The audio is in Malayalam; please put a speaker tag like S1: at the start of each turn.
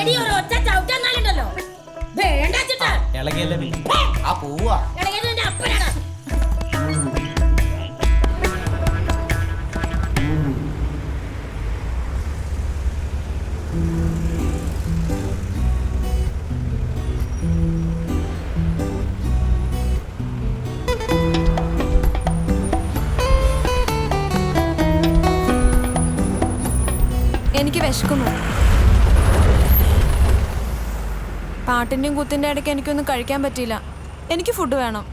S1: എടി ഒരു ഒറ്റ ചവിട്ടാന്നാലുണ്ടല്ലോ വേണ്ട ചിട്ടാ
S2: ഇളകിയല്ലേ ആ പോവാ
S1: ഇളകിയത് എന്റെ അപ്പനാണ്.
S3: എനിക്ക് വിശക്കുന്നു. പാട്ടിന്റെയും കുത്തിന്റെ ഇടയ്ക്ക് എനിക്കൊന്നും കഴിക്കാൻ പറ്റിയില്ല. എനിക്ക് ഫുഡ് വേണം.